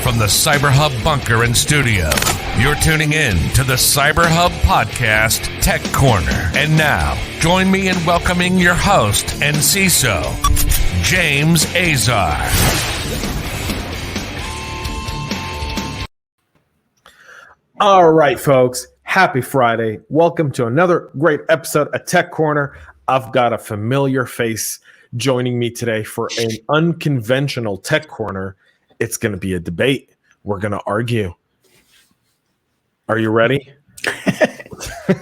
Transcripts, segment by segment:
from the CyberHub bunker and studio. You're tuning in to the CyberHub podcast, Tech Corner. And now, join me in welcoming your host and CISO, James Azar. All right, folks. Happy Friday. Welcome to another great episode of Tech Corner. I've got a familiar face joining me today for an unconventional Tech Corner. It's going to be a debate. We're going to argue. Are you ready?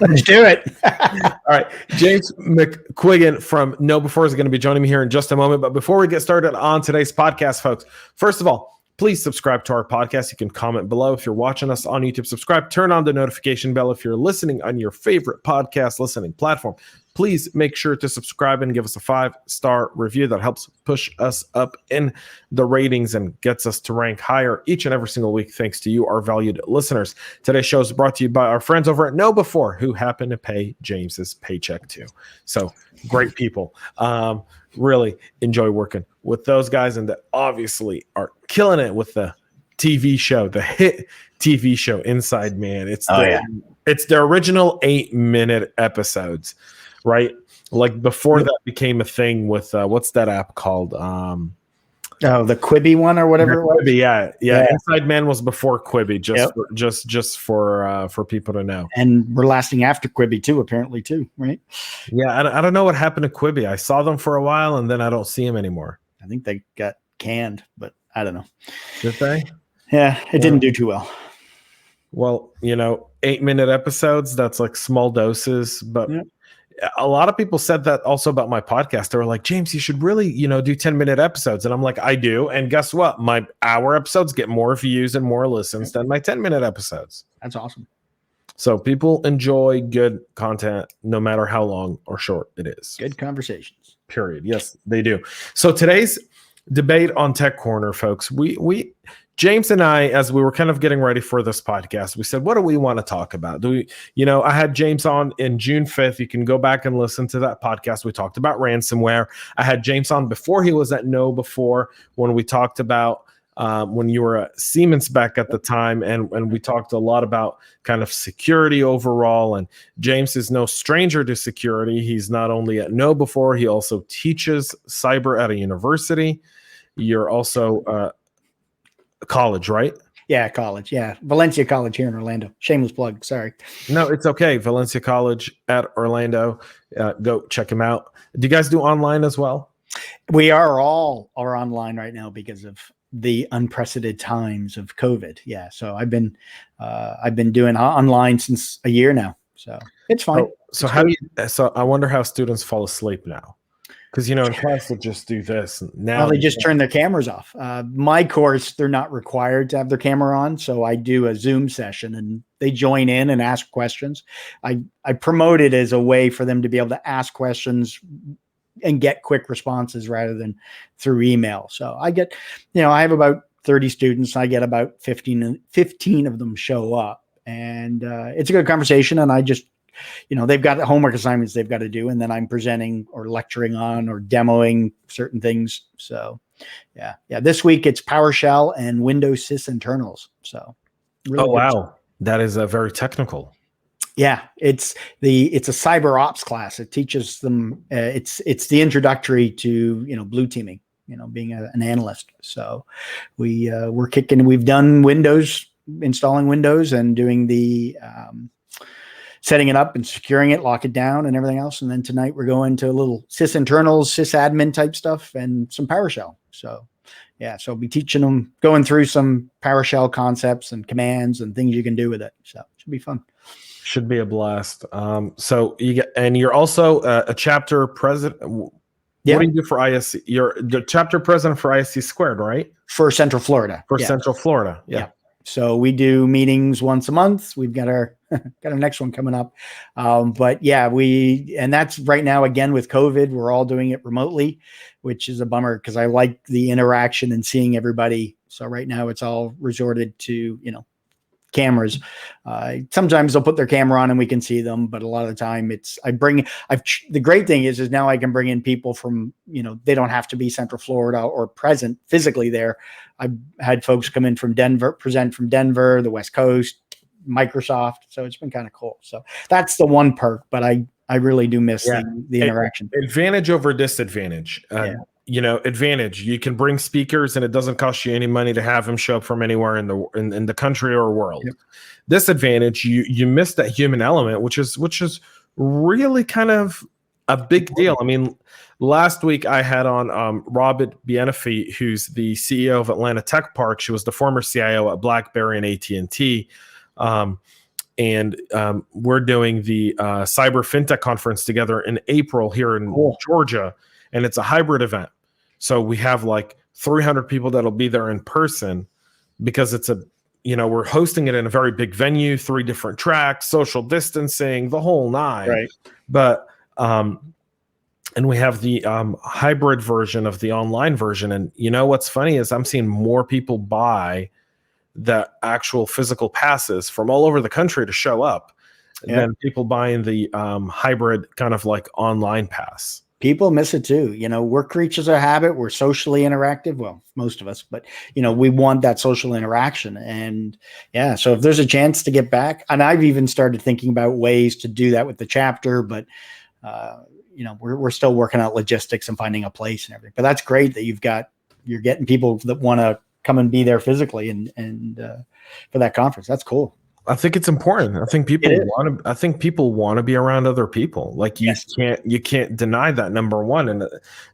Let's do it. All right. James McQuiggan from KnowBe4 is going to be joining me here in just a moment. But before we get started on today's podcast, folks, first of all, please subscribe to our podcast. You can comment below. If you're watching us on YouTube, subscribe. Turn on the notification bell. If you're listening on your favorite podcast listening platform, please make sure to subscribe and give us a 5-star review. That helps push us up in the ratings and gets us to rank higher each and every single week, thanks to you, our valued listeners. Today's show is brought to you by our friends over at KnowBe4, who happen to pay James's paycheck too. So great people. Really enjoy working with those guys, and that obviously are killing it with the TV show, the hit TV show Inside Man. It's the original 8-minute episodes, right? Like before that became a thing with what's that app called? The Quibi one or whatever it was. Quibi, yeah. Inside Man was before Quibi, just for people to know. And we're lasting after Quibi too, apparently too, right? Yeah, I don't know what happened to Quibi. I saw them for a while, and then I don't see them anymore. I think they got canned, but I don't know. Did they? Yeah, it didn't do too well. Well, 8-minute episodes, that's like small doses, but a lot of people said that also about my podcast. They were like, James, you should really, do 10-minute episodes. And I'm like, I do. And guess what? My hour episodes get more views and more listens than my 10-minute episodes. That's awesome. So people enjoy good content, no matter how long or short it is. Good conversations. Period. Yes, they do. So today's debate on Tech Corner, folks, we James and I, as we were kind of getting ready for this podcast, we said, what do we want to talk about? I had James on in June 5th. You can go back and listen to that podcast. We talked about ransomware. I had James on before he was at KnowBe4 when we talked about when you were at Siemens back at the time. And we talked a lot about kind of security overall. And James is no stranger to security. He's not only at KnowBe4, he also teaches cyber at a university. You're also college, right? Yeah, college. Yeah. Valencia College here in Orlando. Shameless plug. Sorry. No, it's okay. Valencia College at Orlando. Go check him out. Do you guys do online as well? We are online right now because of the unprecedented times of COVID. Yeah. So I've been doing online since a year now. So it's fine. So I wonder how students fall asleep now. Because, in class, they'll just do this. Now they just turn their cameras off. My course, they're not required to have their camera on. So I do a Zoom session and they join in and ask questions. I promote it as a way for them to be able to ask questions and get quick responses rather than through email. So I get, I have about 30 students. I get about 15 of them show up. And it's a good conversation. And I just, they've got homework assignments they've got to do, and then I'm presenting or lecturing on or demoing certain things. So, yeah. This week it's PowerShell and Windows sys internals. So, really wow, that is very technical. Yeah, it's a cyber ops class. It teaches them. It's the introductory to blue teaming. Being an analyst. So, we're kicking. We've done Windows, installing Windows, and doing the setting it up and securing it, lock it down and everything else. And then tonight we're going to a little sys internals, sysadmin type stuff and some PowerShell. So so I'll be teaching them, going through some PowerShell concepts and commands and things you can do with it. So it should be fun. Should be a blast. So you're also a chapter president. Yeah. What do you do for ISC? You're the chapter president for ISC Squared, right? For Central Florida. Central Florida. Yeah. So we do meetings once a month. We've got our next one coming up. But yeah, and that's right now, again, with COVID, we're all doing it remotely, which is a bummer because I like the interaction and seeing everybody. So right now it's all resorted to, cameras. Sometimes they'll put their camera on and we can see them, but a lot of the time the great thing is now I can bring in people from, they don't have to be Central Florida or present physically there. I've had folks come in from Denver, present from Denver, the West Coast, Microsoft. So it's been kind of cool. So that's the one perk, but I really do miss the interaction. Advantage over disadvantage. Advantage, you can bring speakers and it doesn't cost you any money to have them show up from anywhere in the country or world. Yep. Disadvantage, you miss that human element, which is really kind of a big deal. I mean, last week I had on Robert Bienefit, who's the CEO of Atlanta Tech Park. She was the former CIO at BlackBerry and AT&T. We're doing the Cyber FinTech conference together in April here in Georgia, and it's a hybrid event. So we have like 300 people that'll be there in person because it's we're hosting it in a very big venue, 3 different tracks, social distancing, the whole nine. Right. But and we have the hybrid version of the online version. And what's funny is I'm seeing more people buy the actual physical passes from all over the country to show up than people buying the hybrid kind of like online pass. People miss it too. We're creatures of habit. We're socially interactive. Well, most of us, but we want that social interaction. And so if there's a chance to get back, and I've even started thinking about ways to do that with the chapter, but we're still working out logistics and finding a place and everything. But that's great that you're getting people that want to come and be there physically and for that conference. That's cool. I think it's important. I think people want to be around other people. Like you can't deny that, number one. And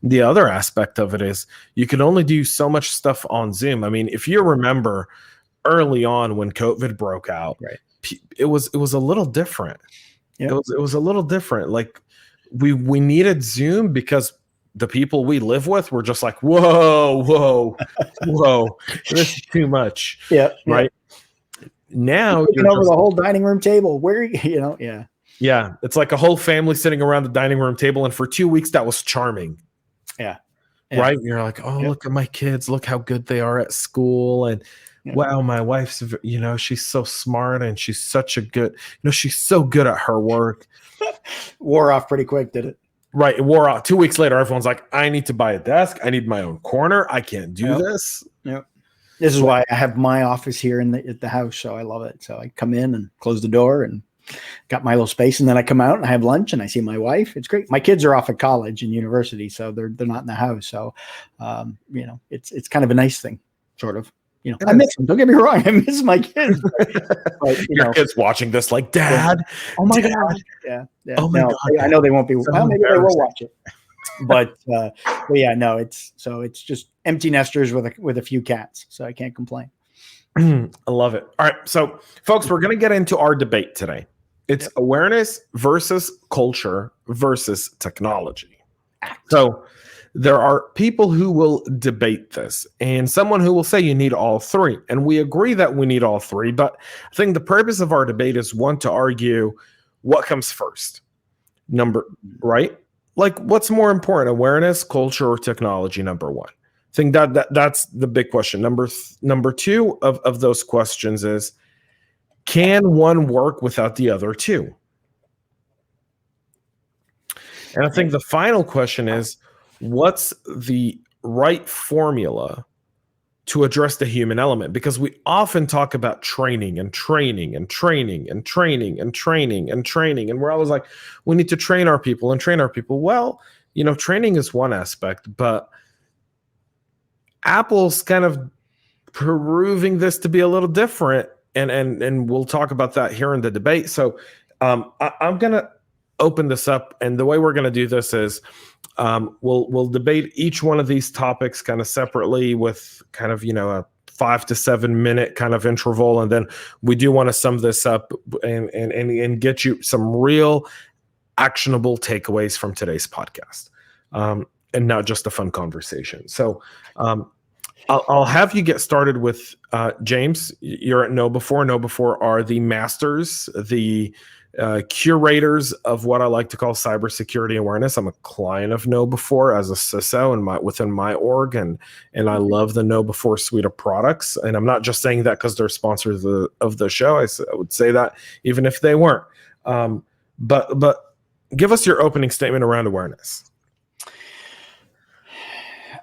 the other aspect of it is you can only do so much stuff on Zoom. I mean, if you remember early on when COVID broke out, right, it was a little different. Yeah. It was a little different. Like we needed Zoom because the people we live with were just like, whoa, this is too much. Yeah. Right. Now you're over the whole dining room table. Yeah. It's like a whole family sitting around the dining room table. And for 2 weeks, that was charming. Yeah. Right. You're like, look at my kids. Look how good they are at school. And wow, my wife's, she's so smart and she's such a good, she's so good at her work. Wore off pretty quick, did it? Right. It wore off. 2 weeks later, everyone's like, I need to buy a desk. I need my own corner. I can't do this. Yep. This is why I have my office here at the house. So I love it. So I come in and close the door and got my little space. And then I come out and I have lunch and I see my wife. It's great. My kids are off at college and university, so they're not in the house. So, it's kind of a nice thing, sort of. I miss them. Don't get me wrong. I miss my kids. But, your kids watching this like, Dad. Oh my Dad. God. Yeah. Oh my God. I know they won't be. Well, maybe they will watch it. But it's just empty nesters with a few cats. So I can't complain. I love it. All right. So folks, we're going to get into our debate today. It's awareness versus culture versus technology. So there are people who will debate this and someone who will say you need all three. And we agree that we need all three. But I think the purpose of our debate is one, to argue what comes first. Right? Like what's more important, awareness, culture, or technology? Number one. I think that's the big question. Number two of those questions is, can one work without the other two? And I think the final question is, what's the right formula to address the human element? Because we often talk about training and training and training and training and training and training. And we're always like, we need to train our people and train our people. Well, training is one aspect, but Apple's kind of proving this to be a little different. And we'll talk about that here in the debate. So I'm going to open this up. And the way we're going to do this is we'll debate each one of these topics kind of separately with kind of, a 5 to 7 minute kind of interval. And then we do want to sum this up and get you some real actionable takeaways from today's podcast, and not just a fun conversation. So I'll have you get started with James. You're at KnowBe4. KnowBe4 are the masters, the curators of what I like to call cybersecurity awareness. I'm a client of KnowBe4 as a CISO and within my org, and I love the KnowBe4 suite of products. And I'm not just saying that because they're sponsors of the show. I would say that even if they weren't. But give us your opening statement around awareness.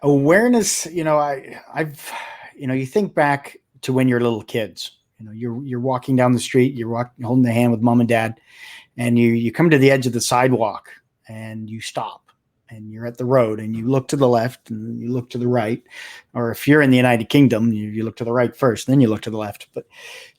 Awareness, I've you think back to when you're little kids. You're walking down the street, you're holding the hand with mom and dad, and you come to the edge of the sidewalk and you stop, and you're at the road, and you look to the left and you look to the right, or if you're in the United Kingdom, you look to the right first, then you look to the left. But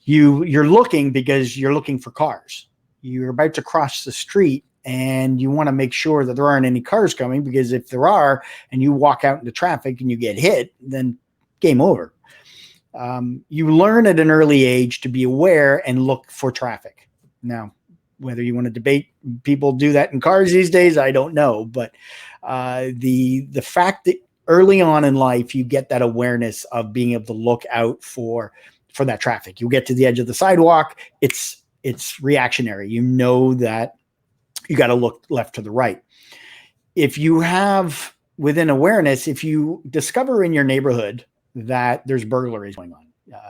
you're looking because you're looking for cars. You're about to cross the street, and you want to make sure that there aren't any cars coming, because if there are and you walk out into traffic and you get hit, then game over. You learn at an early age to be aware and look for traffic. Now, whether you want to debate people do that in cars these days, I don't know. But the fact that early on in life, you get that awareness of being able to look out for that traffic. You get to the edge of the sidewalk, it's reactionary. You know that you got to look left to the right. If you have within awareness, if you discover in your neighborhood that there's burglaries going on,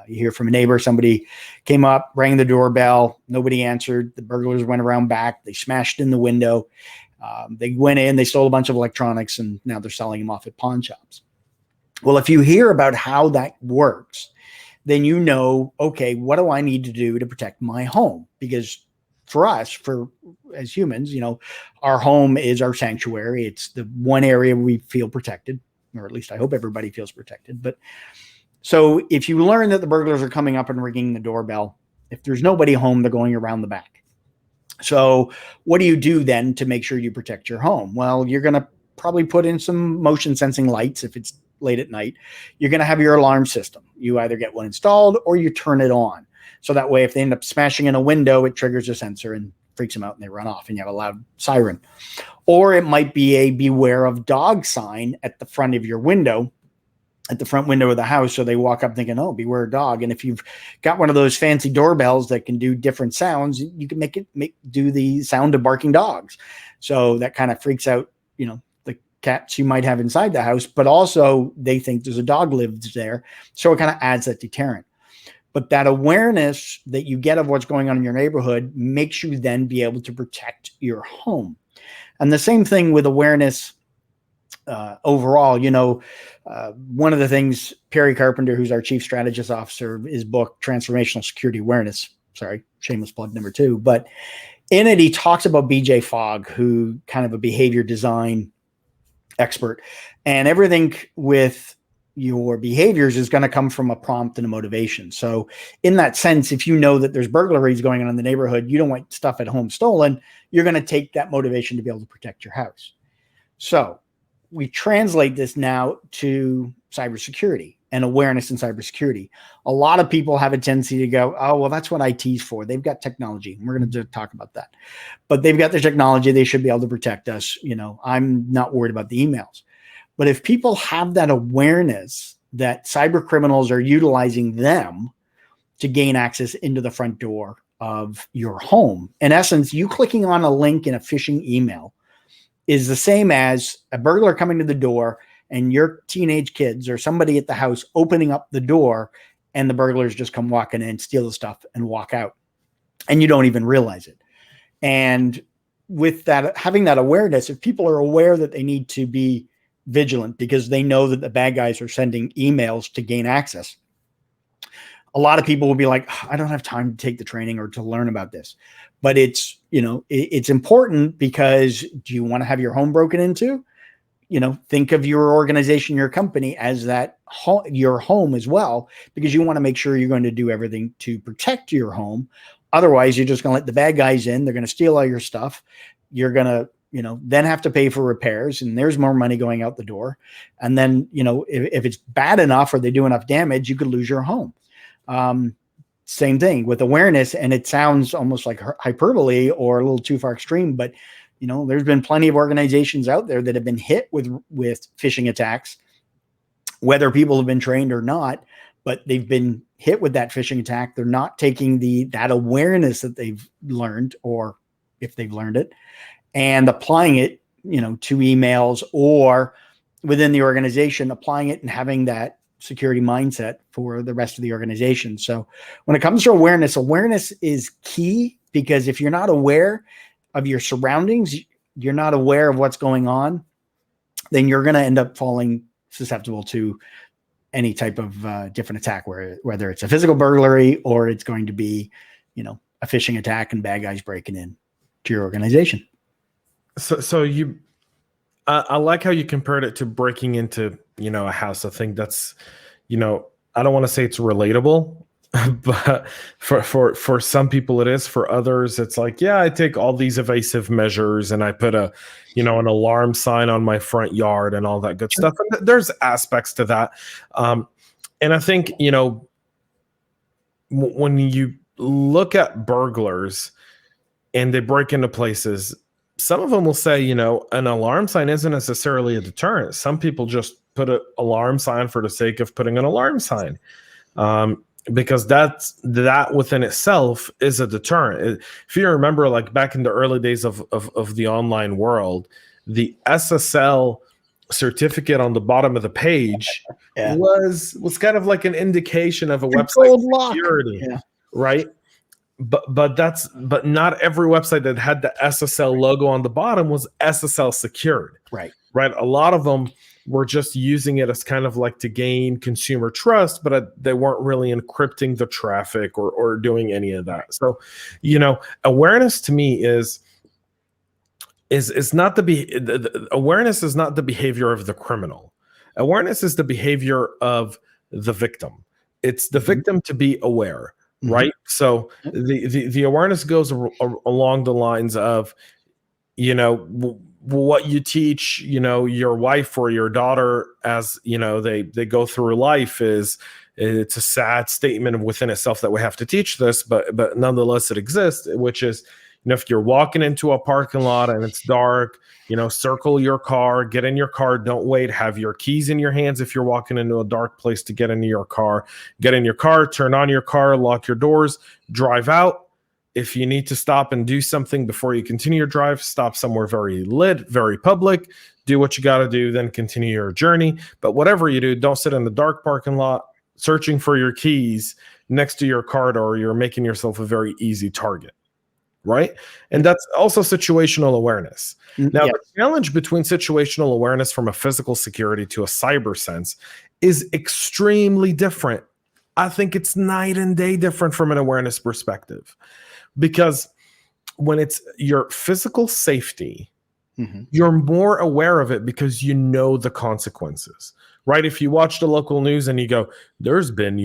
you hear from a neighbor, somebody came up, rang the doorbell, nobody answered. The burglars went around back, they smashed in the window. They went in, they stole a bunch of electronics, and now they're selling them off at pawn shops. Well, if you hear about how that works, then you know, okay, what do I need to do to protect my home? Because for us, as humans, our home is our sanctuary. It's the one area we feel protected, or at least I hope everybody feels protected. But so if you learn that the burglars are coming up and ringing the doorbell, if there's nobody home, they're going around the back. So what do you do then to make sure you protect your home? Well, you're going to probably put in some motion sensing lights if it's late at night. You're going to have your alarm system. You either get one installed or you turn it on. So that way, if they end up smashing in a window, it triggers a sensor and freaks them out and they run off, and you have a loud siren. Or it might be a beware of dog sign at the front of your window, at the front window of the house. So they walk up thinking, oh, beware dog. And if you've got one of those fancy doorbells that can do different sounds, you can do the sound of barking dogs. So that kind of freaks out, the cats you might have inside the house, but also they think there's a dog lives there. So it kind of adds that deterrent. But that awareness that you get of what's going on in your neighborhood makes you then be able to protect your home. And the same thing with awareness overall. One of the things Perry Carpenter, who's our chief strategist officer, his book, Transformational Security Awareness, sorry, shameless plug number 2. But in it, he talks about BJ Fogg, who kind of a behavior design expert, and everything with your behaviors is going to come from a prompt and a motivation. So in that sense, if you know that there's burglaries going on in the neighborhood, you don't want stuff at home stolen, you're going to take that motivation to be able to protect your house. So we translate this now to cybersecurity and awareness in cybersecurity. A lot of people have a tendency to go, oh, well, that's what IT's for. They've got technology. We're going to talk about that. But they've got the technology. They should be able to protect us. I'm not worried about the emails. But if people have that awareness that cyber criminals are utilizing them to gain access into the front door of your home, in essence, you clicking on a link in a phishing email is the same as a burglar coming to the door and your teenage kids or somebody at the house opening up the door, and the burglars just come walking in, steal the stuff, and walk out. And you don't even realize it. And with that, having that awareness, if people are aware that they need to be vigilant because they know that the bad guys are sending emails to gain access, a lot of people will be like, I don't have time to take the training or to learn about this. But it's important, because do you want to have your home broken into? Think of your organization, your company as your home as well, because you want to make sure you're going to do everything to protect your home. Otherwise, you're just going to let the bad guys in. They're going to steal all your stuff. You're going to, then have to pay for repairs, and there's more money going out the door. And then, if it's bad enough or they do enough damage, you could lose your home. Same thing with awareness. And it sounds almost like hyperbole or a little too far extreme, but there's been plenty of organizations out there that have been hit with phishing attacks whether people have been trained or not, but they've been hit with that phishing attack. They're not taking that awareness that they've learned, or if they've learned it, and applying it, to emails or within the organization, applying it and having that security mindset for the rest of the organization. So when it comes to awareness is key, because if you're not aware of your surroundings, you're not aware of what's going on, then you're going to end up falling susceptible to any type of different attack, whether it's a physical burglary or it's going to be, a phishing attack and bad guys breaking in to your organization. So I like how you compared it to breaking into, a house. I think that's, I don't want to say it's relatable, but for some people it is. For others, it's like, yeah, I take all these evasive measures and I put an alarm sign on my front yard and all that good stuff. And there's aspects to that. And I think, when you look at burglars and they break into places, some of them will say, an alarm sign isn't necessarily a deterrent. Some people just put an alarm sign for the sake of putting an alarm sign, because that within itself is a deterrent. If you remember, like back in the early days of the online world, the SSL certificate on the bottom of the page was kind of like an indication of a website security, right? But not every website that had the SSL logo on the bottom was SSL secured. Right. A lot of them were just using it as kind of like to gain consumer trust, but they weren't really encrypting the traffic or doing any of that. So, awareness to me is not the awareness is not the behavior of the criminal. Awareness is the behavior of the victim. It's the victim to be aware. Right. So the awareness goes along the lines of, what you teach, your wife or your daughter as, they go through life it's a sad statement within itself that we have to teach this, but nonetheless it exists, which is, if you're walking into a parking lot and it's dark, circle your car, get in your car, don't wait, have your keys in your hands if you're walking into a dark place to get into your car. Get in your car, turn on your car, lock your doors, drive out. If you need to stop and do something before you continue your drive, stop somewhere very lit, very public, do what you got to do, then continue your journey. But whatever you do, don't sit in the dark parking lot searching for your keys next to your car door. You're making yourself a very easy target. Right. And that's also situational awareness. Now, the challenge between situational awareness from a physical security to a cyber sense is extremely different. I think it's night and day different from an awareness perspective, because when it's your physical safety, you're more aware of it because you know the consequences, right? If you watch the local news and you go, there's been,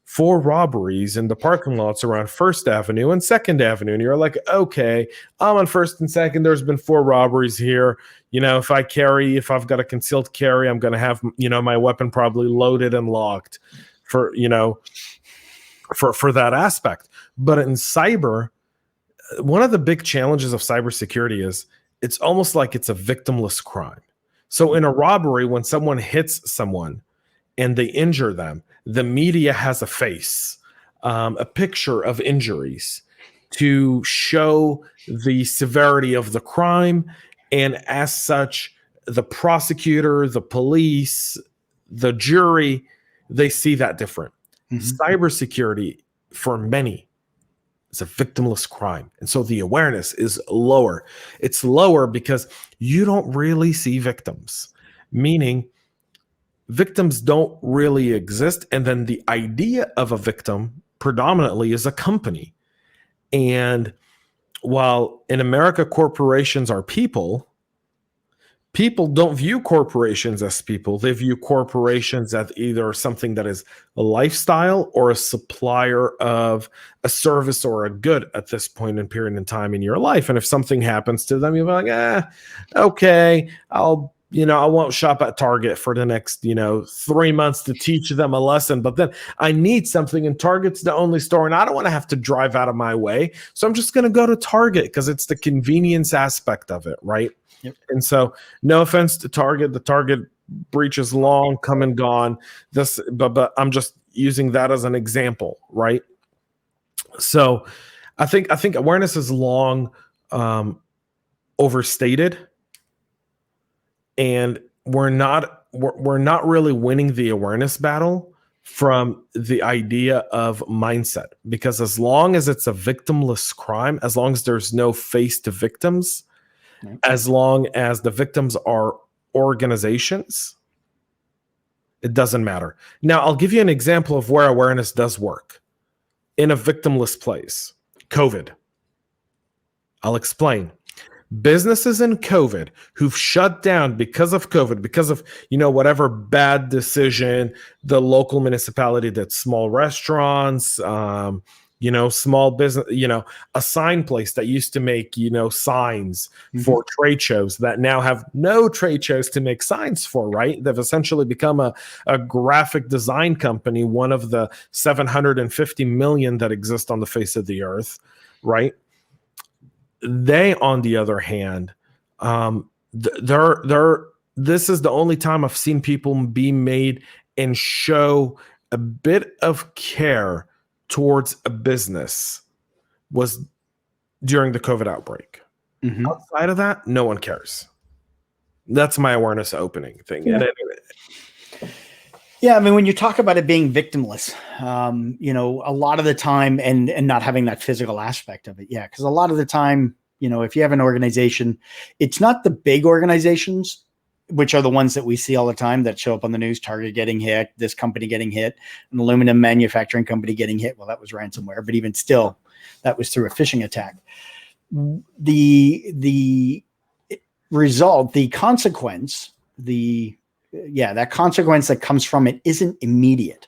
4 robberies in the parking lots around 1st Avenue and 2nd Avenue. And you're like, okay, I'm on 1st and 2nd. There's been 4 robberies here. If I've got a concealed carry, I'm going to have, my weapon probably loaded and locked for that aspect. But in cyber, one of the big challenges of cybersecurity is it's almost like it's a victimless crime. So in a robbery, when someone hits someone and they injure them, the media has a face, a picture of injuries to show the severity of the crime. And as such, the prosecutor, the police, the jury, they see that different. Cybersecurity, for many, is a victimless crime. And so the awareness is lower. It's lower because you don't really see victims, meaning victims don't really exist. And then the idea of a victim predominantly is a company. And while in America, corporations are people don't view corporations as people. They view corporations as either something that is a lifestyle or a supplier of a service or a good at this point in period in time in your life. And if something happens to them, you're like, okay, I won't shop at Target for the next, 3 months to teach them a lesson. But then I need something, and Target's the only store, and I don't want to have to drive out of my way. So I'm just going to go to Target because it's the convenience aspect of it, right? Yep. And so, no offense to Target, the Target breach is long come and gone. But I'm just using that as an example, right? So I think awareness is long overstated, and we're not really winning the awareness battle from the idea of mindset, because as long as it's a victimless crime, as long as there's no face to victims, as long as the victims are organizations, it doesn't matter. Now, I'll give you an example of where awareness does work in a victimless place. COVID. I'll explain. Businesses in COVID who've shut down because of COVID, because of, whatever bad decision the local municipality did, small restaurants, small business, a sign place that used to make, signs for trade shows that now have no trade shows to make signs for, right? They've essentially become a graphic design company, one of the 750 million that exist on the face of the earth, right? They, on the other hand, this is the only time I've seen people be made and show a bit of care towards a business was during the COVID outbreak. Outside of that, no one cares. That's my awareness opening thing. Yeah. Yeah, I mean, when you talk about it being victimless, a lot of the time, and not having that physical aspect of it, yeah, because a lot of the time, if you have an organization, it's not the big organizations, which are the ones that we see all the time that show up on the news, Target getting hit, this company getting hit, an aluminum manufacturing company getting hit. Well, that was ransomware, but even still, that was through a phishing attack. The result, the consequence, that consequence that comes from it isn't immediate,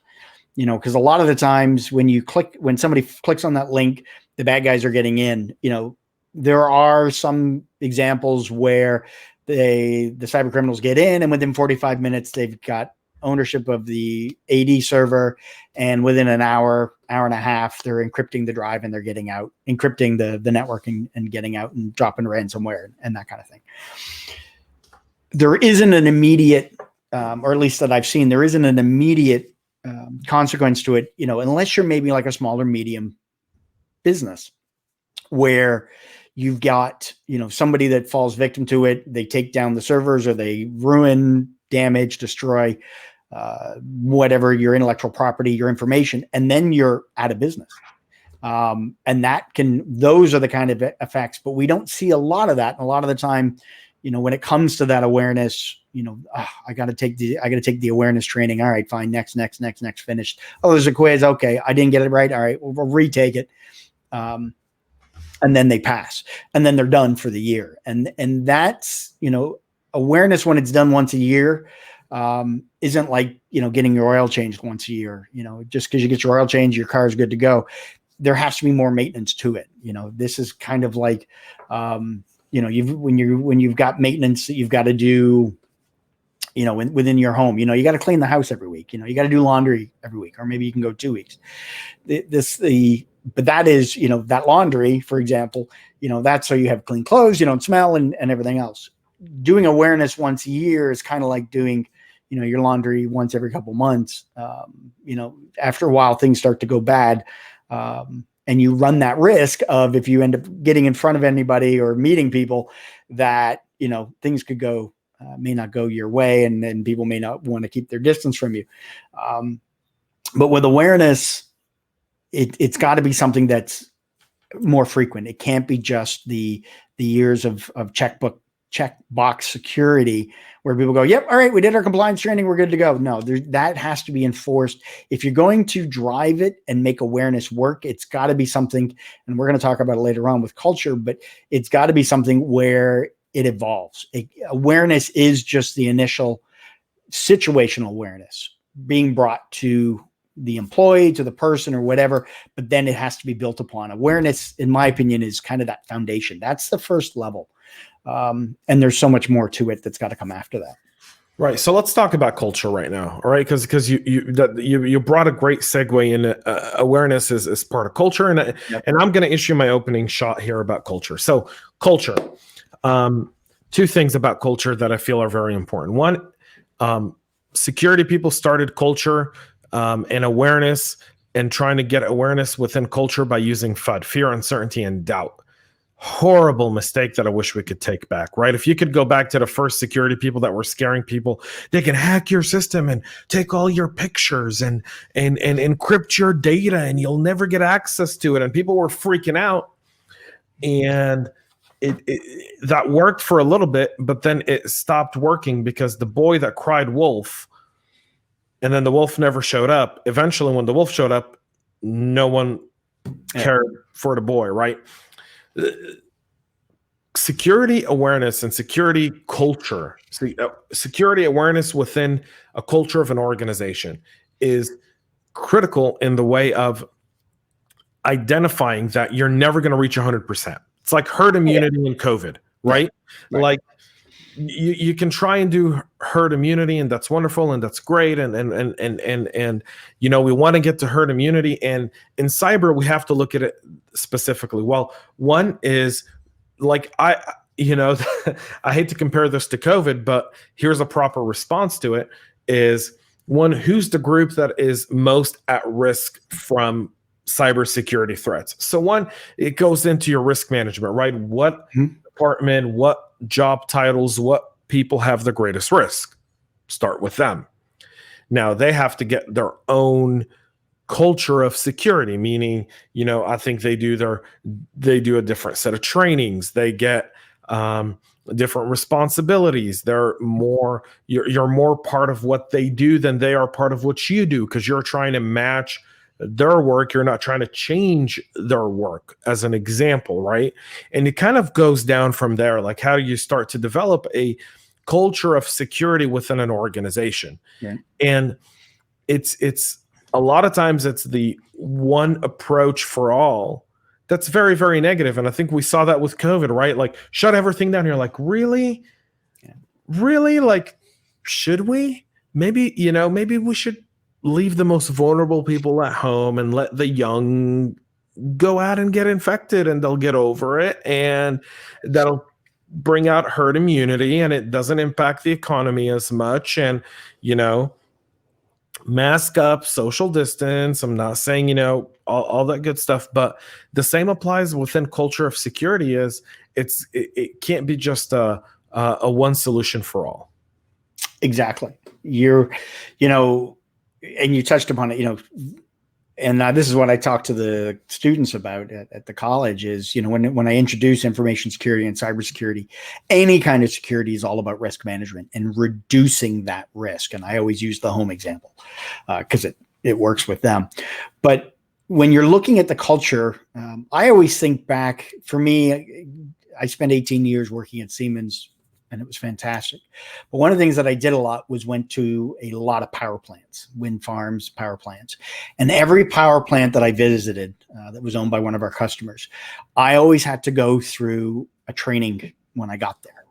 because a lot of the times when somebody clicks on that link, the bad guys are getting in. There are some examples where the cyber criminals get in, and within 45 minutes, they've got ownership of the AD server, and within an hour and a half, they're encrypting the drive and they're getting out, encrypting the networking and getting out and dropping ransomware and that kind of thing. There isn't an immediate, or at least that I've seen, there isn't an immediate consequence to it, unless you're maybe like a smaller medium business where you've got, somebody that falls victim to it, they take down the servers or they ruin, damage, destroy whatever your intellectual property, your information, and then you're out of business. And those are the kind of effects, but we don't see a lot of that. And a lot of the time, when it comes to that awareness, I got to take the awareness training. All right, fine. Next, finished. Oh, there's a quiz. Okay. I didn't get it right. All right. We'll retake it. And then they pass, and then they're done for the year. And that's, awareness when it's done once a year, isn't like, getting your oil changed once a year, just because you get your oil changed, your car is good to go. There has to be more maintenance to it. This is kind of like, when you've got maintenance that you've got to do, within your home, you got to clean the house every week, you got to do laundry every week, or maybe you can go 2 weeks. But that is, that laundry, for example, that's so you have clean clothes, you don't smell and everything else. Doing awareness once a year is kind of like doing, your laundry once every couple months. After a while, things start to go bad. And you run that risk of, if you end up getting in front of anybody or meeting people, that, things could go, may not go your way, and then people may not want to keep their distance from you. But with awareness, it's got to be something that's more frequent. It can't be just the years of checkbox security where people go, yep, all right, we did our compliance training, we're good to go. No, that has to be enforced. If you're going to drive it and make awareness work, it's got to be something, and we're going to talk about it later on with culture, but it's got to be something where it evolves. Awareness is just the initial situational awareness being brought to the employee, to the person or whatever, but then it has to be built upon. Awareness, in my opinion, is kind of that foundation. That's the first level. And there's so much more to it that's got to come after that. Right. So let's talk about culture right now. All right. Because you brought a great segue in. Awareness is part of culture. And I'm going to issue my opening shot here about culture. So culture, two things about culture that I feel are very important. One, Security people started culture and awareness and trying to get awareness within culture by using FUD, fear, uncertainty, and doubt. Horrible mistake that I wish we could take back, right? If you could go back to the first security people that were scaring people, they can hack your system and take all your pictures and encrypt your data and you'll never get access to it. And people were freaking out. And that worked for a little bit, but then it stopped working because the boy that cried wolf, and then the wolf never showed up. Eventually, when the wolf showed up, no one cared for the boy, right? Security awareness and security culture, security awareness within a culture of an organization is critical in the way of identifying that you're never going to reach 100%. It's like herd immunity in COVID, right? Like you can try and do herd immunity, and that's wonderful and that's great. And we want to get to herd immunity. And in cyber, we have to look at it specifically. Well, one is like I hate to compare this to COVID, but here's a proper response to it is one, who's the group that is most at risk from cybersecurity threats? So one, it goes into your risk management, right? What department, what job titles, what people have the greatest risk? Start with them. Now they have to get their own culture of security, meaning, I think they do a different set of trainings. They get different responsibilities. You're more part of what they do than they are part of what you do, because you're trying to match their work. You're not trying to change their work, as an example, right? And it kind of goes down from there. Like, how do you start to develop a culture of security within an organization? Yeah. And it's a lot of times it's the one approach for all that's very, very negative. And I think we saw that with COVID, right? Like, shut everything down. You're like, really? Yeah. Really? Like, should we? Maybe we should leave the most vulnerable people at home and let the young go out and get infected, and they'll get over it, and that'll bring out herd immunity, and it doesn't impact the economy as much. And mask up, social distance. I'm not saying all that good stuff, but the same applies within culture of security. It can't be just a one solution for all. Exactly. And you touched upon it, and this is what I talk to the students about at the college is, when I introduce information security and cybersecurity, any kind of security is all about risk management and reducing that risk. And I always use the home example because it works with them. But when you're looking at the culture, I always think back, for me, I spent 18 years working at Siemens, and it was fantastic. But one of the things that I did a lot was went to a lot of power plants, wind farms, power plants. And every power plant that I visited that was owned by one of our customers, I always had to go through a training when I got there.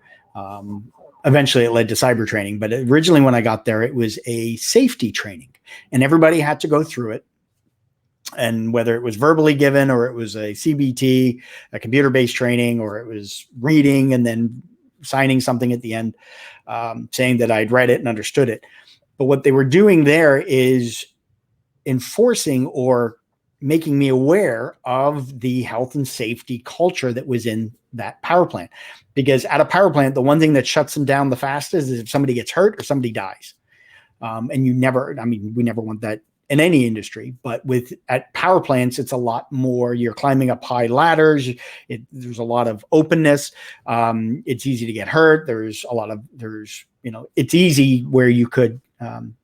Eventually it led to cyber training, but originally when I got there, it was a safety training, and everybody had to go through it. And whether it was verbally given, or it was a CBT, a computer-based training, or it was reading and then signing something at the end saying that I'd read it and understood it. But what they were doing there is enforcing or making me aware of the health and safety culture that was in that power plant. Because at a power plant, the one thing that shuts them down the fastest is if somebody gets hurt or somebody dies. And we never want that in any industry, but at power plants, it's a lot more. You're climbing up high ladders. There's a lot of openness. It's easy to get hurt. It's easy where you could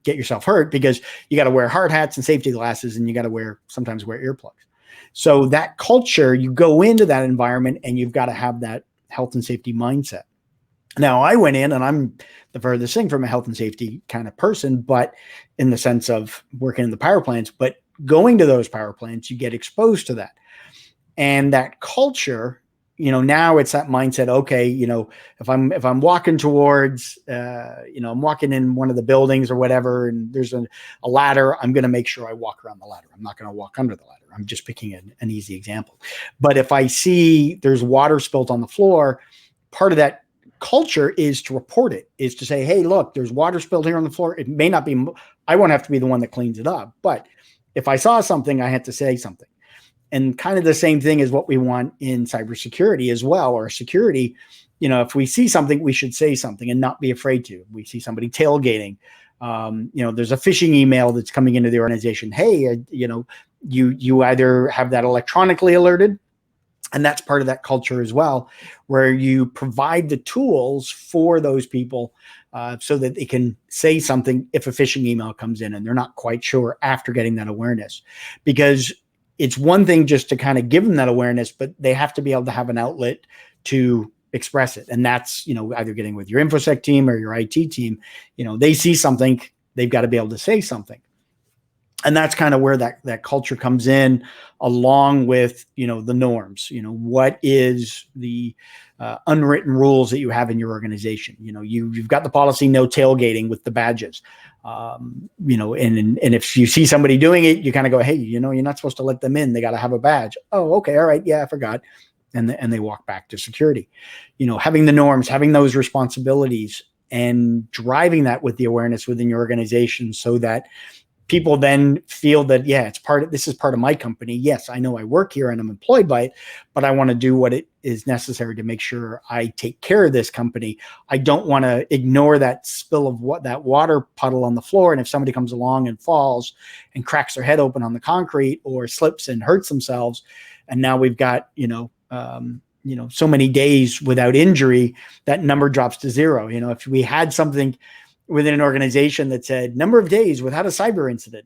get yourself hurt because you got to wear hard hats and safety glasses, and you got to sometimes wear earplugs. So that culture, you go into that environment and you've got to have that health and safety mindset. Now, I went in, and I'm the furthest thing from a health and safety kind of person, but in the sense of working in the power plants, but going to those power plants, you get exposed to that. And that culture, now it's that mindset. Okay, if I'm walking towards, I'm walking in one of the buildings or whatever, and there's a ladder, I'm going to make sure I walk around the ladder. I'm not going to walk under the ladder. I'm just picking an easy example. But if I see there's water spilt on the floor, part of that culture is to report it, is to say, hey, look, there's water spilled here on the floor. It may not be, I won't have to be the one that cleans it up. But if I saw something, I had to say something. And kind of the same thing is what we want in cybersecurity as well, or security. If we see something, we should say something and not be afraid to. We see somebody tailgating. There's a phishing email that's coming into the organization. Hey, you either have that electronically alerted, and that's part of that culture as well, where you provide the tools for those people so that they can say something if a phishing email comes in and they're not quite sure after getting that awareness. Because it's one thing just to kind of give them that awareness, but they have to be able to have an outlet to express it. And that's, either getting with your InfoSec team or your IT team, they see something, they've got to be able to say something. And that's kind of where that culture comes in, along with, the norms. What is the unwritten rules that you have in your organization? You've got the policy, no tailgating with the badges. And if you see somebody doing it, you kind of go, hey, you're not supposed to let them in. They got to have a badge. Oh, okay. All right. Yeah, I forgot. And they walk back to security. Having the norms, having those responsibilities, and driving that with the awareness within your organization, so that people then feel that, yeah, this is part of my company. Yes, I know I work here and I'm employed by it, but I want to do what it is necessary to make sure I take care of this company. I don't want to ignore that spill of that water puddle on the floor. And if somebody comes along and falls and cracks their head open on the concrete, or slips and hurts themselves, and now we've got, so many days without injury, that number drops to 0. If we had something within an organization that said number of days without a cyber incident,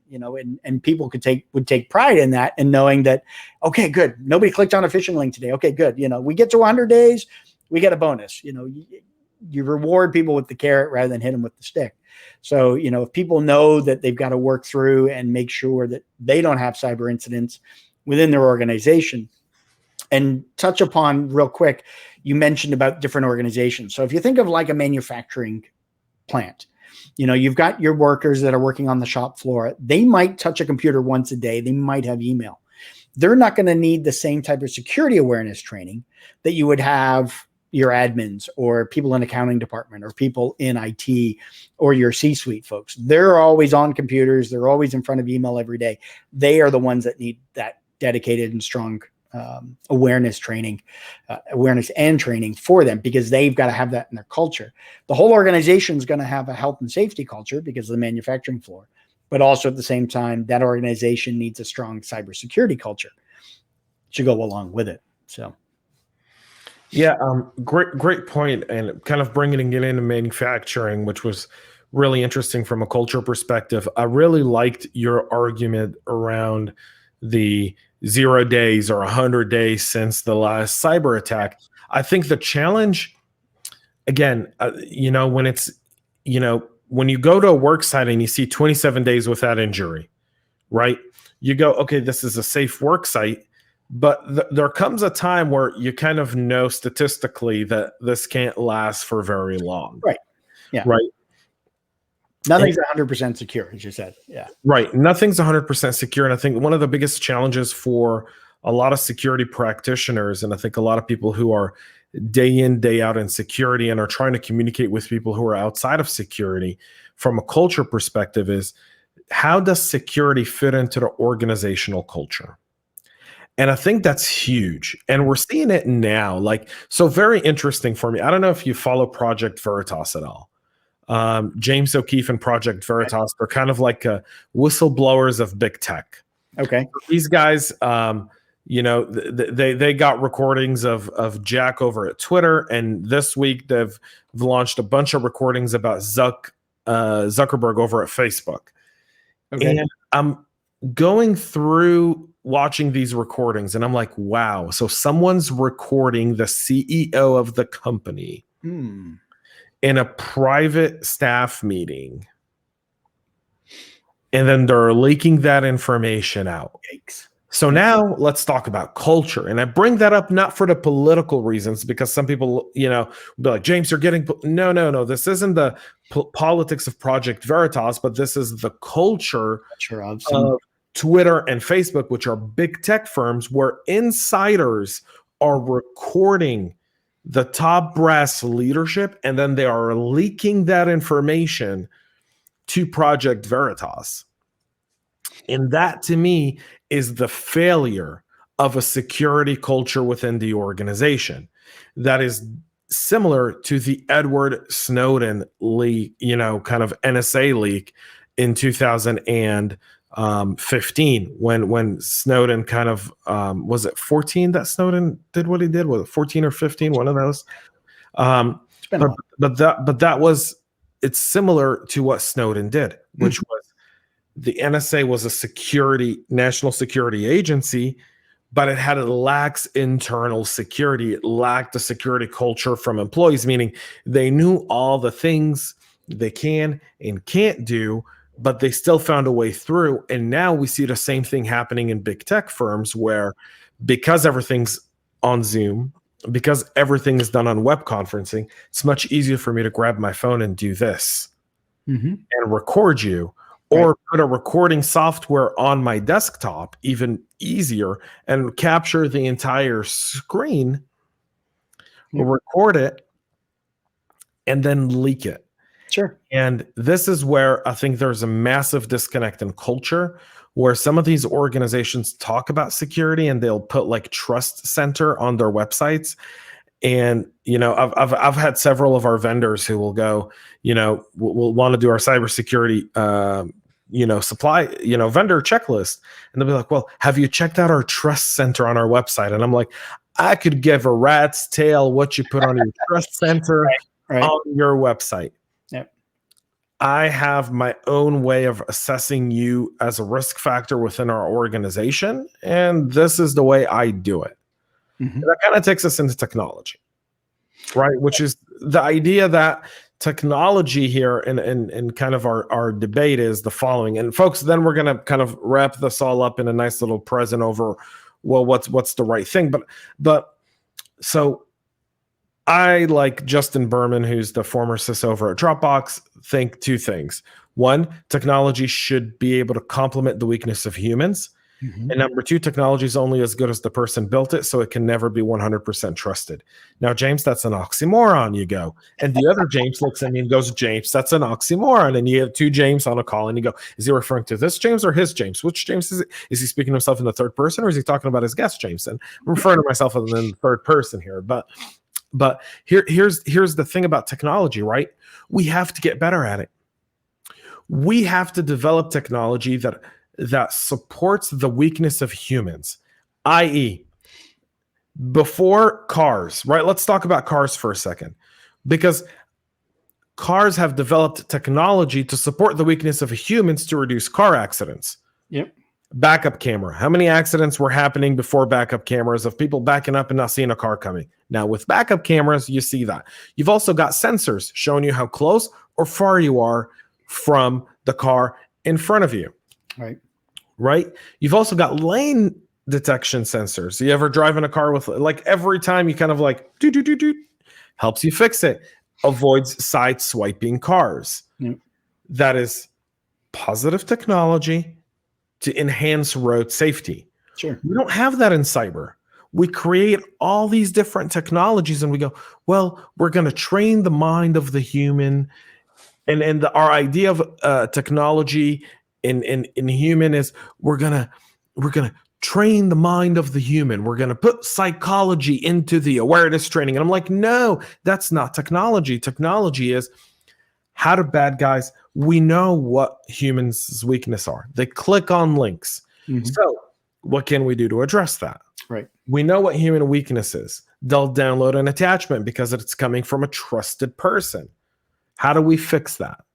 and people would take pride in that, and knowing that, okay, good, nobody clicked on a phishing link today. Okay, good. We get to 100 days, we get a bonus. You reward people with the carrot rather than hit them with the stick. So, if people know that they've got to work through and make sure that they don't have cyber incidents within their organization. And touch upon real quick, you mentioned about different organizations. So if you think of like a manufacturing plant, you've got your workers that are working on the shop floor. They might touch a computer once a day. They might have email. They're not going to need the same type of security awareness training that you would have your admins or people in accounting department or people in IT or your C-suite folks. They're always on computers. They're always in front of email every day. They are the ones that need that dedicated and strong awareness and training for them, because they've got to have that in their culture. The whole organization is going to have a health and safety culture because of the manufacturing floor, but also at the same time, that organization needs a strong cybersecurity culture to go along with it. So, yeah, great point, and kind of bringing it into manufacturing, which was really interesting from a culture perspective. I really liked your argument around the 0 days or 100 days since the last cyber attack. I think the challenge, again, when it's, when you go to a work site and you see 27 days without injury, right? You go, okay, this is a safe work site, but there comes a time where you kind of know statistically that this can't last for very long. Right. Yeah. Right. Nothing's 100% secure, as you said. Yeah. Right. Nothing's 100% secure. And I think one of the biggest challenges for a lot of security practitioners, and I think a lot of people who are day in, day out in security and are trying to communicate with people who are outside of security from a culture perspective, is how does security fit into the organizational culture? And I think that's huge. And we're seeing it now. So very interesting for me. I don't know if you follow Project Veritas at all. James O'Keefe and Project Veritas are kind of like whistleblowers of big tech. Okay. These guys, they got recordings of Jack over at Twitter, and this week they've launched a bunch of recordings about Zuckerberg over at Facebook. Okay. And I'm going through watching these recordings, and I'm like, wow. So someone's recording the CEO of the company in a private staff meeting, and then they're leaking that information out. Yikes. So now let's talk about culture. And I bring that up not for the political reasons, because some people, will be like, James, you're getting, no. This isn't the politics of Project Veritas, but this is the culture of Twitter and Facebook, which are big tech firms where insiders are recording the top brass leadership, and then they are leaking that information to Project Veritas. And that, to me, is the failure of a security culture within the organization. That is similar to the Edward Snowden leak, kind of NSA leak in 2015, when Snowden kind of, was it 14 that Snowden did what he did? Was it 14 or 15? One of those. It's similar to what Snowden did, which was the NSA was a national security agency, but it had a lax internal security. It lacked a security culture from employees, meaning they knew all the things they can and can't do, but they still found a way through. And now we see the same thing happening in big tech firms where, because everything's on Zoom, because everything is done on web conferencing, it's much easier for me to grab my phone and do this and record you, or put a recording software on my desktop, even easier, and capture the entire screen, record it, and then leak it. Sure. And this is where I think there's a massive disconnect in culture, where some of these organizations talk about security and they'll put like Trust Center on their websites. And, I've had several of our vendors who will go, we'll want to do our cybersecurity, supply, vendor checklist. And they'll be like, well, have you checked out our Trust Center on our website? And I'm like, I could give a rat's tail what you put on your Trust Center on your website. Yep. I have my own way of assessing you as a risk factor within our organization. And this is the way I do it. That kind of takes us into technology, right? Which is the idea that technology here in kind of our debate is the following. And folks, then we're going to kind of wrap this all up in a nice little present over, well, what's the right thing. But so I, like Justin Berman, who's the former CISO over at Dropbox, think two things. One, technology should be able to complement the weakness of humans. And number two, technology is only as good as the person built it, so it can never be 100% trusted. Now, James, that's an oxymoron, you go. And the other James looks at me and goes, James, that's an oxymoron. And you have two James on a call, and you go, is he referring to this James or his James? Which James is it? Is he speaking to himself in the third person, or is he talking about his guest James? And I'm referring to myself in the third person here. But here's the thing about technology, right? We have to get better at it. We have to develop technology that supports the weakness of humans, i.e., before cars, right? Let's talk about cars for a second, because cars have developed technology to support the weakness of humans to reduce car accidents. Yep. Backup camera. How many accidents were happening before backup cameras of people backing up and not seeing a car coming? Now, with backup cameras, you see that. You've also got sensors showing you how close or far you are from the car in front of you. Right? You've also got lane detection sensors. You ever drive in a car with, like, every time you kind of like, helps you fix it. Avoids side swiping cars. That is positive technology to enhance road safety. Sure. We don't have that in cyber. We create all these different technologies and we go, well, we're going to train the mind of the human. And our idea of technology in human is we're gonna train the mind of the human. We're gonna put psychology into the awareness training. And I'm like, no, that's not technology. Technology is, how do bad guys, we know what humans' weakness are. They click on links. So what can we do to address that? Right. We know what human weakness is. They'll download an attachment because it's coming from a trusted person. How do we fix that?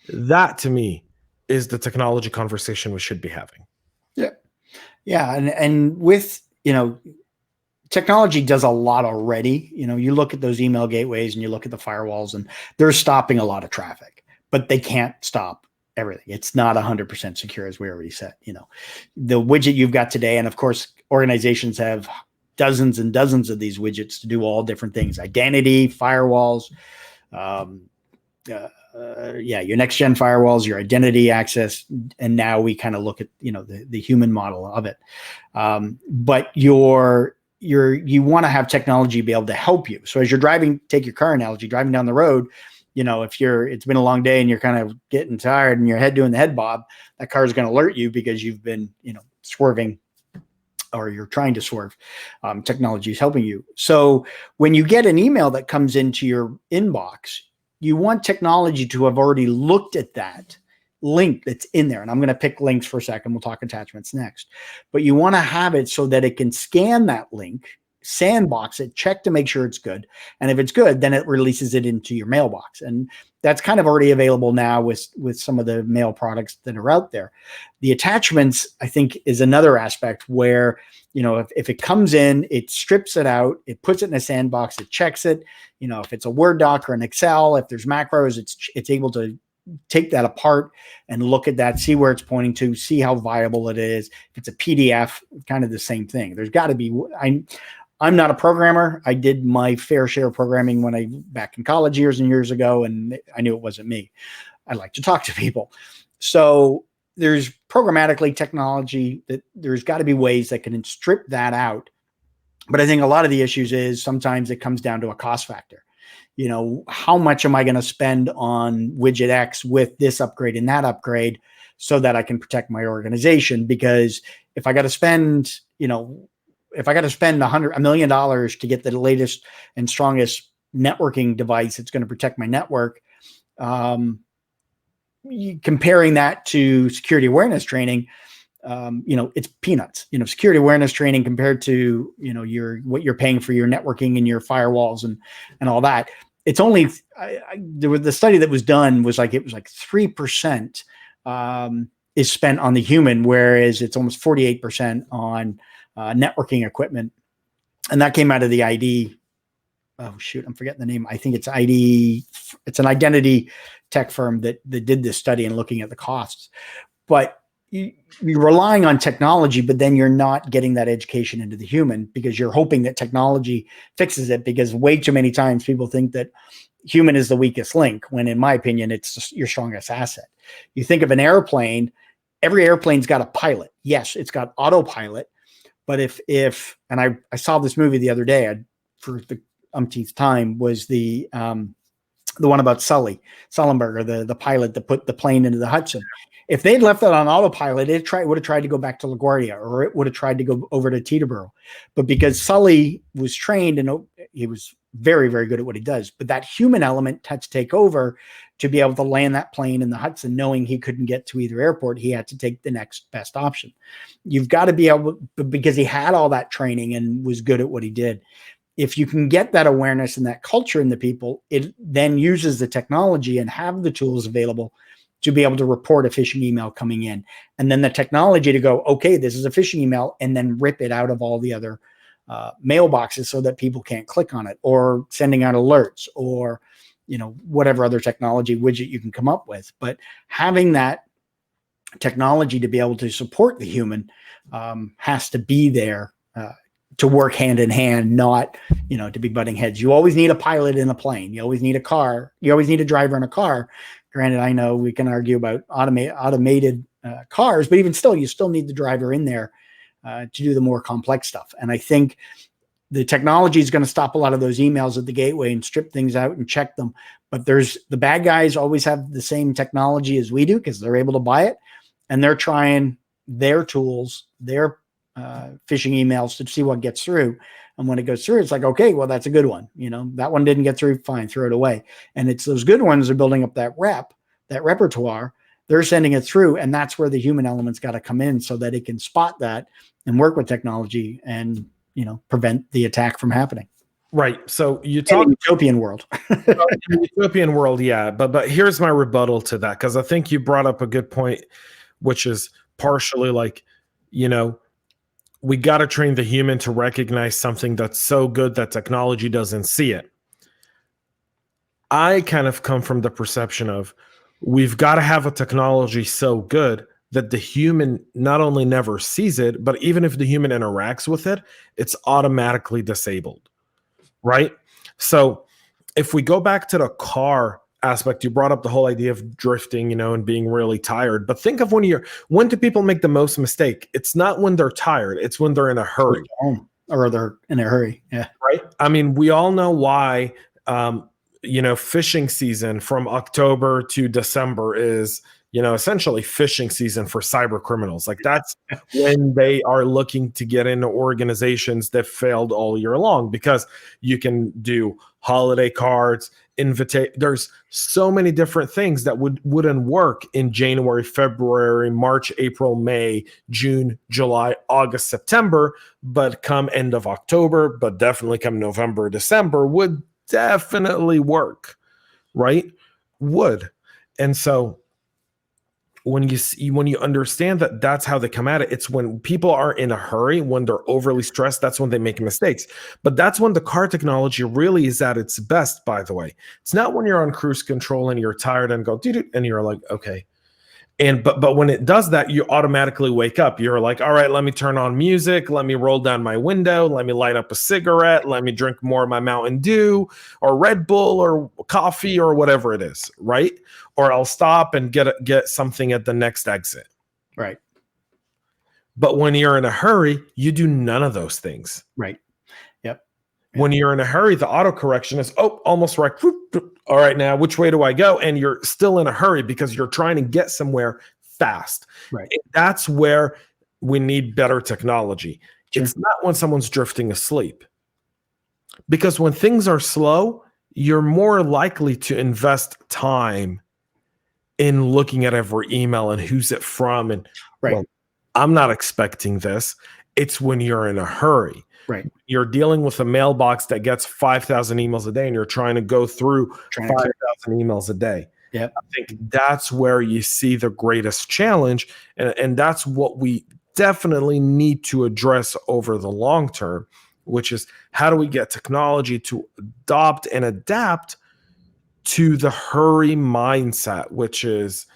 That, to me, is the technology conversation we should be having. Yeah. And with, technology does a lot already. You look at those email gateways and you look at the firewalls, and they're stopping a lot of traffic, but they can't stop everything. It's not 100% secure, as we already said. The widget you've got today, and of course, organizations have dozens and dozens of these widgets to do all different things: identity, firewalls, your next gen firewalls, your identity access. And now we kind of look at, the human model of it. But your you want to have technology be able to help you. So as you're driving, take your car analogy, driving down the road, if it's been a long day and you're kind of getting tired and your head doing the head bob, that car is going to alert you because you've been, swerving, or you're trying to swerve. Technology is helping you. So when you get an email that comes into your inbox, you want technology to have already looked at that link that's in there. And I'm going to pick links for a second. We'll talk attachments next. But you want to have it so that it can scan that link, sandbox it, check to make sure it's good. And if it's good, then it releases it into your mailbox. And that's kind of already available now with some of the mail products that are out there. The attachments, I think, is another aspect where, if it comes in, it strips it out, it puts it in a sandbox, it checks it. If it's a Word doc or an Excel, if there's macros, it's able to take that apart and look at that, see where it's pointing to, see how viable it is. If it's a PDF, kind of the same thing. There's got to be, I'm not a programmer. I did my fair share of programming back in college years and years ago, and I knew it wasn't me. I like to talk to people. So there's programmatically technology that there's got to be ways that can strip that out. But I think a lot of the issues is sometimes it comes down to a cost factor. How much am I going to spend on widget X with this upgrade and that upgrade so that I can protect my organization? Because if I got to spend, $1 million to get the latest and strongest networking device, it's going to protect my network. Comparing that to security awareness training, it's peanuts. Security awareness training compared to what you're paying for your networking and your firewalls and all that. It's only the study that was done was it was 3% is spent on the human, whereas it's almost 48% on networking equipment, and that came out of the ID. Oh shoot, I'm forgetting the name. I think it's ID. It's an identity tech firm that did this study and looking at the costs. But you're relying on technology, but then you're not getting that education into the human because you're hoping that technology fixes it, because way too many times people think that human is the weakest link, when in my opinion, it's just your strongest asset. You think of an airplane, every airplane's got a pilot. Yes, it's got autopilot, but if and I saw this movie the other day for the umpteenth time, was the one about Sullenberger, the pilot that put the plane into the Hudson. If they'd left that on autopilot, it would have tried to go back to LaGuardia, or it would have tried to go over to Teterboro. But because Sully was trained and he was very, very good at what he does, but that human element had to take over to be able to land that plane in the Hudson, knowing he couldn't get to either airport. He had to take the next best option. You've got to be able, because he had all that training and was good at what he did. If you can get that awareness and that culture in the people, it then uses the technology and have the tools available to be able to report a phishing email coming in. And then the technology to go, okay, this is a phishing email, and then rip it out of all the other mailboxes so that people can't click on it, or sending out alerts, or, whatever other technology widget you can come up with. But having that technology to be able to support the human has to be there to work hand in hand, not, to be butting heads. You always need a pilot in a plane. You always need a car. You always need a driver in a car. Granted, I know we can argue about automated cars, but even still, you still need the driver in there to do the more complex stuff. And I think the technology is going to stop a lot of those emails at the gateway and strip things out and check them. But the bad guys always have the same technology as we do, because they're able to buy it, and they're trying their tools, their phishing emails to see what gets through. And when it goes through, it's like, okay, well, that's a good one. That one didn't get through, fine, throw it away. And it's those good ones are building up that repertoire. They're sending it through, and that's where the human element's got to come in so that it can spot that and work with technology and, prevent the attack from happening. Right. So you talk utopian world. Utopian world, yeah. But here's my rebuttal to that, because I think you brought up a good point, which is partially we got to train the human to recognize something that's so good that technology doesn't see it. I kind of come from the perception of we've got to have a technology so good that the human not only never sees it, but even if the human interacts with it, it's automatically disabled, right? So if we go back to the car aspect, you brought up the whole idea of drifting, and being really tired. But think of when do people make the most mistake? It's not when they're tired. It's when they're in a hurry. or they're in a hurry. Yeah. Right. I mean, we all know why, phishing season from October to December is, essentially phishing season for cyber criminals. Like that's when they are looking to get into organizations that failed all year long, because you can do holiday cards, there's so many different things that wouldn't work in January, February, March, April, May, June, July, August, September, but come end of October, but definitely come November, December would definitely work, right? Would. And so when you understand that that's how they come at it, it's when people are in a hurry, when they're overly stressed, that's when they make mistakes. But that's when the car technology really is at its best, by the way. It's not when you're on cruise control and you're tired and go, doo-doo, and you're like, okay. But when it does that, you automatically wake up. You're like, all right, let me turn on music. Let me roll down my window. Let me light up a cigarette. Let me drink more of my Mountain Dew or Red Bull or coffee or whatever it is, right? Or I'll stop and get something at the next exit. Right. But when you're in a hurry, you do none of those things. Right. Yep. When you're in a hurry, the auto correction is, almost right. All right, now which way do I go? And you're still in a hurry because you're trying to get somewhere fast. Right. And that's where we need better technology. Sure. It's not when someone's drifting asleep. Because when things are slow, you're more likely to invest time in looking at every email and who's it from. And right. Well, I'm not expecting this. It's when you're in a hurry. Right. You're dealing with a mailbox that gets 5,000 emails a day, and you're trying to go through 5,000 emails a day. Yep. I think that's where you see the greatest challenge. And that's what we definitely need to address over the long term, which is how do we get technology to adopt and adapt to the hurry mindset, which is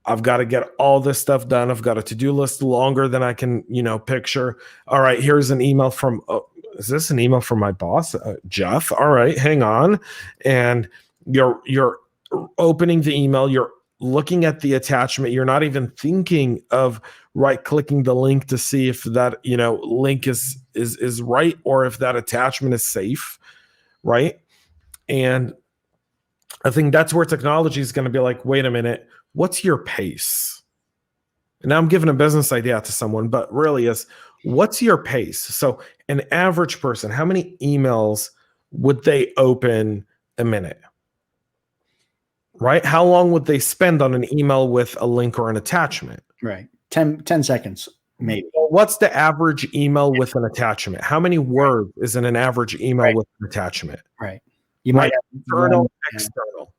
I've got to get all this stuff done. I've got a to-do list longer than I can, picture. All right, here's an email from, is this an email from my boss, Jeff? All right, hang on. And you're opening the email. You're looking at the attachment. You're not even thinking of right-clicking the link to see if that, link is right or if that attachment is safe, right? And I think that's where technology is going to be like, wait a minute, what's your pace? And now I'm giving a business idea to someone, but really is what's your pace? So an average person, how many emails would they open a minute? Right? How long would they spend on an email with a link or an attachment? Right. 10 seconds, maybe. Well, what's the average email with an attachment? How many words is in an average email with an attachment? Right. You might have internal, external.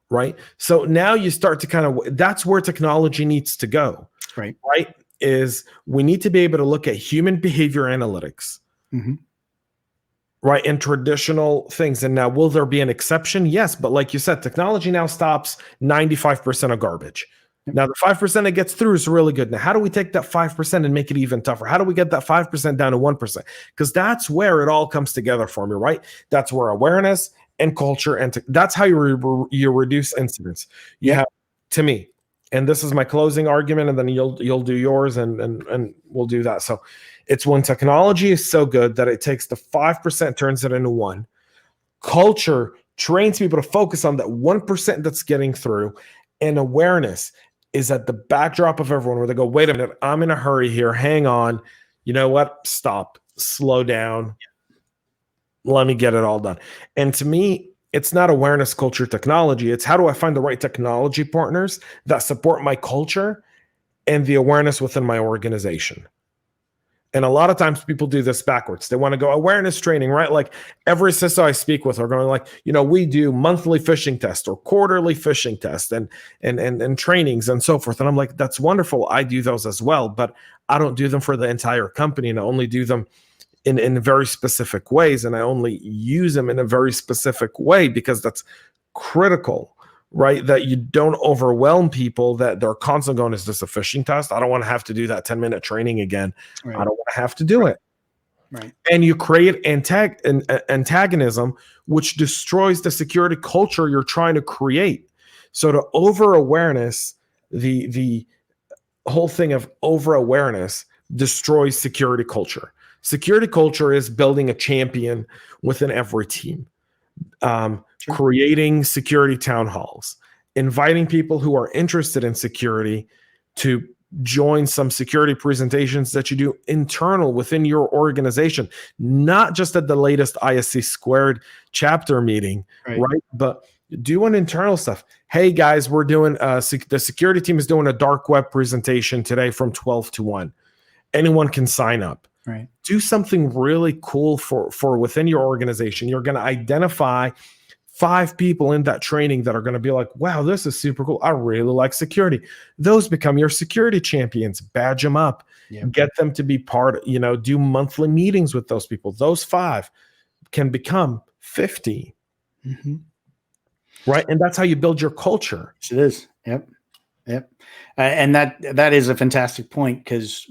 Right. So now you start to that's where technology needs to go. Right. Right. Is we need to be able to look at human behavior analytics. Mm-hmm. Right. And traditional things. And now, will there be an exception? Yes. But like you said, technology now stops 95% of garbage. Yep. Now, the 5% that gets through is really good. Now, how do we take that 5% and make it even tougher? How do we get that 5% down to 1%? Because that's where it all comes together for me. Right. That's where awareness and culture, and that's how you reduce incidents. You have, to me, and this is my closing argument, and then you'll do yours, and we'll do that. So it's when technology is so good that it takes the 5%, turns it into 1. Culture trains people to focus on that 1% that's getting through, and awareness is at the backdrop of everyone, where they go, wait a minute, I'm in a hurry here. Hang on. You know what? Stop. Slow down. Let me get it all done. And to me, it's not awareness, culture, technology. It's how do I find the right technology partners that support my culture and the awareness within my organization. And a lot of times people do this backwards. They want to go awareness training, right? Like every CISO I speak with are going like, we do monthly phishing tests or quarterly phishing tests and trainings and so forth. And I'm like, that's wonderful. I do those as well, but I don't do them for the entire company, and I only do them in very specific ways, and I only use them in a very specific way because that's critical, right? That you don't overwhelm people, that they're constantly going, is this a phishing test? I don't want to have to do that 10-minute training again. Right. I don't want to have to do it. Right. And you create antagonism, which destroys the security culture you're trying to create. So to over-awareness, the whole thing of over-awareness destroys security culture. Security culture is building a champion within every team, creating security town halls, inviting people who are interested in security to join some security presentations that you do internal within your organization, not just at the latest ISC squared chapter meeting, right? But doing internal stuff. Hey guys, we're doing the security team is doing a dark web presentation today from 12 to 1. Anyone can sign up. Right. Do something really cool for within your organization. You're going to identify 5 people in that training that are going to be like, wow, this is super cool. I really like security. Those become your security champions. Badge them up. Yep. Get them to be part, do monthly meetings with those people. Those 5 can become 50. Mm-hmm. Right. And that's how you build your culture. Yes, it is. Yep. And that is a fantastic point, because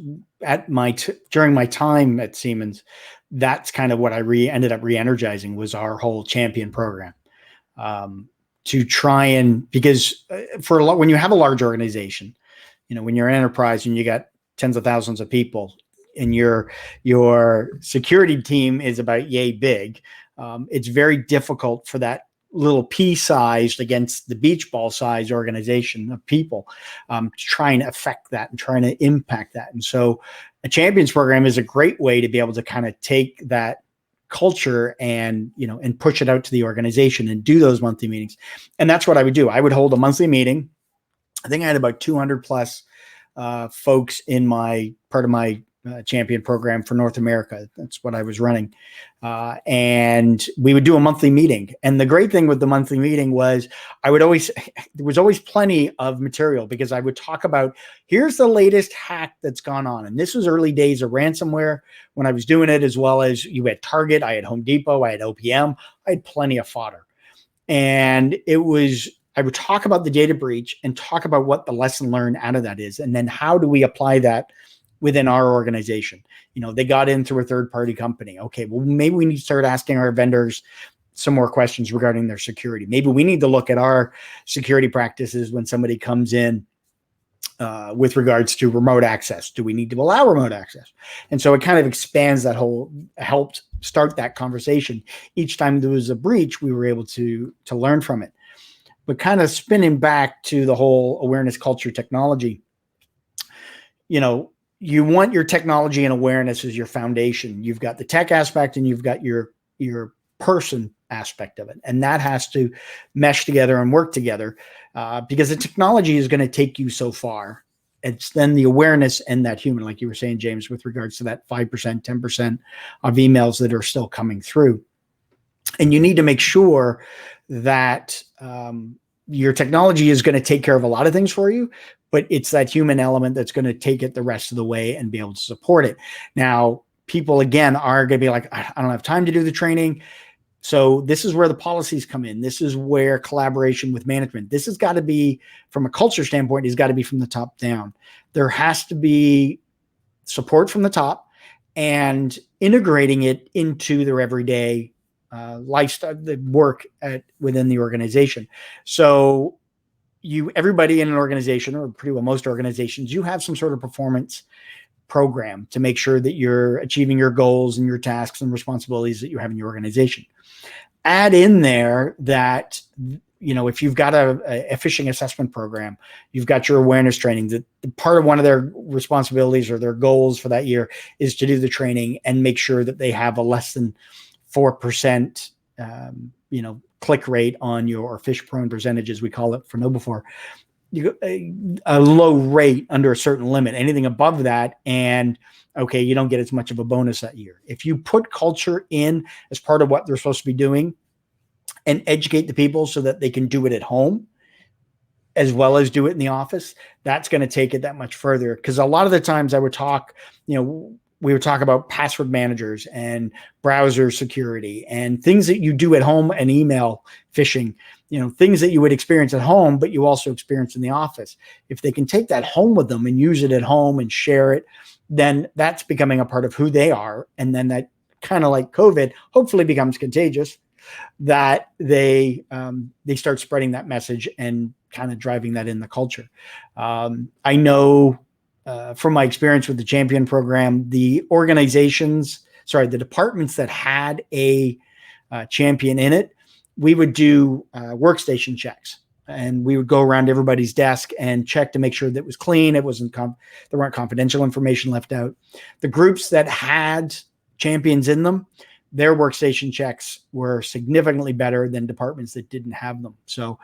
during my time at Siemens, that's kind of what I ended up re-energizing was our whole champion program. To try because when you have a large organization, when you're an enterprise and you got tens of thousands of people and your security team is about yay big, it's very difficult for that little pea-sized against the beach ball size organization of people to try and affect that and trying to impact that. And so a champions program is a great way to be able to kind of take that culture and push it out to the organization and do those monthly meetings. And that's what I would do. I would hold a monthly meeting. I think I had about 200 plus folks in part of my champion program for North America. That's what I was running. And we would do a monthly meeting. And the great thing with the monthly meeting was there was always plenty of material, because I would talk about, here's the latest hack that's gone on. And this was early days of ransomware when I was doing it, as well as you had Target, I had Home Depot, I had OPM, I had plenty of fodder. And I would talk about the data breach and talk about what the lesson learned out of that is. And then how do we apply that within our organization? They got in through a third-party company. Okay, well, maybe we need to start asking our vendors some more questions regarding their security. Maybe we need to look at our security practices when somebody comes in with regards to remote access. Do we need to allow remote access? And so it kind of expands helped start that conversation. Each time there was a breach, we were able to learn from it. But kind of spinning back to the whole awareness culture technology, you want your technology and awareness as your foundation. You've got the tech aspect and you've got your person aspect of it. And that has to mesh together and work together because the technology is going to take you so far. It's then the awareness and that human, like you were saying, James, with regards to that 5%, 10% of emails that are still coming through. And you need to make sure that your technology is going to take care of a lot of things for you, but it's that human element that's going to take it the rest of the way and be able to support it. Now, people, again, are going to be like, I don't have time to do the training. So this is where the policies come in. This is where collaboration with management. This has got to be, from a culture standpoint, has got to be from the top down. There has to be support from the top and integrating it into their everyday lifestyle, the work within the organization. So everybody in an organization, or pretty well most organizations, you have some sort of performance program to make sure that you're achieving your goals and your tasks and responsibilities that you have in your organization. Add in there that, if you've got a phishing assessment program, you've got your awareness training, that part of one of their responsibilities or their goals for that year is to do the training and make sure that they have a less than 4%, click rate on your phish prone percentage, as we call it for KnowBe4. A low rate under a certain limit. Anything above that, and okay, you don't get as much of a bonus that year. If you put culture in as part of what they're supposed to be doing and educate the people so that they can do it at home as well as do it in the office, that's going to take it that much further. Because a lot of the times I would talk, we would talk about password managers and browser security and things that you do at home, and email phishing, things that you would experience at home, but you also experience in the office. If they can take that home with them and use it at home and share it, then that's becoming a part of who they are. And then that, kind of like COVID, hopefully becomes contagious, that they start spreading that message and kind of driving that in the culture. I know from my experience with the champion program, the departments that had a champion in it, we would do workstation checks, and we would go around everybody's desk and check to make sure that it was clean. It wasn't there weren't confidential information left out. The groups that had champions in them, their workstation checks were significantly better than departments that didn't have them. So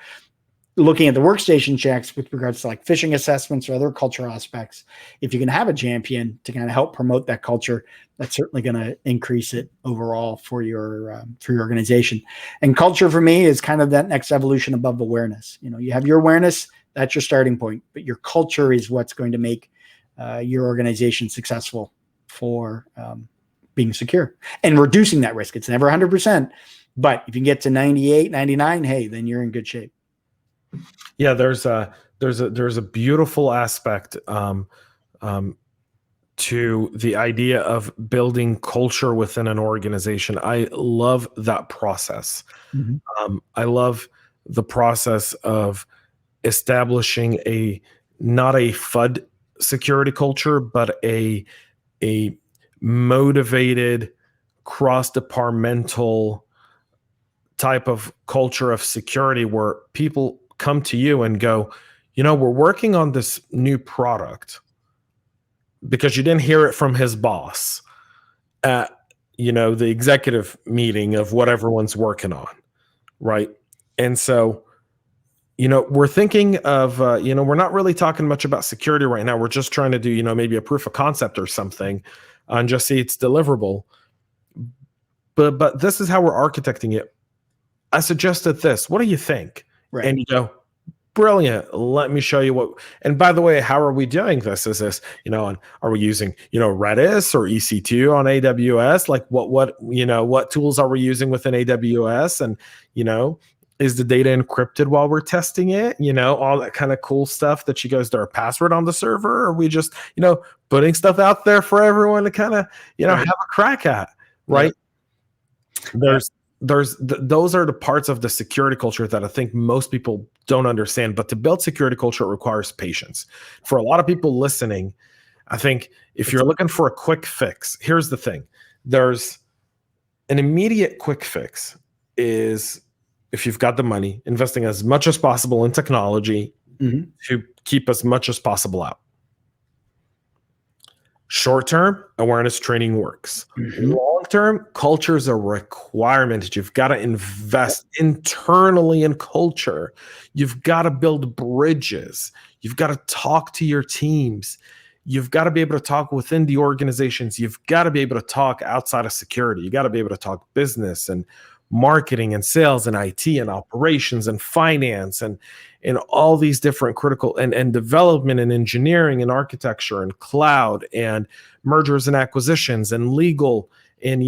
looking at the workstation checks with regards to like phishing assessments or other cultural aspects, if you can have a champion to kind of help promote that culture, that's certainly going to increase it overall for your organization. And culture for me is kind of that next evolution above awareness. You have your awareness, that's your starting point, but your culture is what's going to make your organization successful for being secure and reducing that risk. It's never 100%, but if you can get to 98, 99, hey, then you're in good shape. Yeah, there's a beautiful aspect to the idea of building culture within an organization. I love that process. Mm-hmm. I love the process of establishing not a FUD security culture, but a motivated cross-departmental type of culture of security where people come to you and go, we're working on this new product, because you didn't hear it from his boss at, the executive meeting of what everyone's working on. Right. And so, we're thinking of, we're not really talking much about security right now. We're just trying to do, maybe a proof of concept or something and just see it's deliverable. But this is how we're architecting it. I suggested this. What do you think? Right. And you go, brilliant. Let me show you what. And by the way, how are we doing this? Is this, and are we using, Redis or EC2 on AWS? Like what tools are we using within AWS? And, is the data encrypted while we're testing it? All that kind of cool stuff that you guys, there a password on the server? Or are we just, putting stuff out there for everyone to kind of, Right. have a crack at, right? Yeah. Those are the parts of the security culture that I think most people don't understand. But to build security culture, it requires patience. For a lot of people listening, I think if you're looking for a quick fix, here's the thing. There's an immediate quick fix is, if you've got the money, investing as much as possible in technology Mm-hmm. to keep as much as possible out. Short-term, awareness training works. Mm-hmm. Long-term, culture is a requirement. You've got to invest internally in culture. You've got to build bridges. You've got to talk to your teams. You've got to be able to talk within the organizations. You've got to be able to talk outside of security. You got to be able to talk business and marketing and sales and IT and operations and finance and all these different critical and development and engineering and architecture and cloud and mergers and acquisitions and legal and,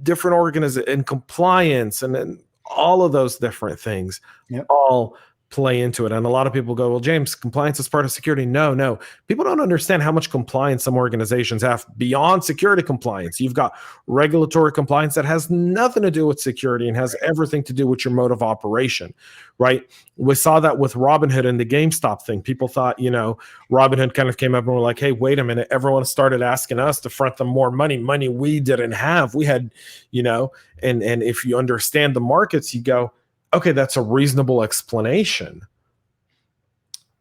different organizations and compliance and all of those different things. Yep. All play into it. And a lot of people go, well, James, compliance is part of security. No. People don't understand how much compliance some organizations have beyond security compliance. You've got regulatory compliance that has nothing to do with security and has everything to do with your mode of operation, right? We saw that with Robinhood and the GameStop thing. People thought, Robinhood kind of came up and were like, hey, wait a minute. Everyone started asking us to front them more money we didn't have. We had, and if you understand the markets, you go, okay, that's a reasonable explanation.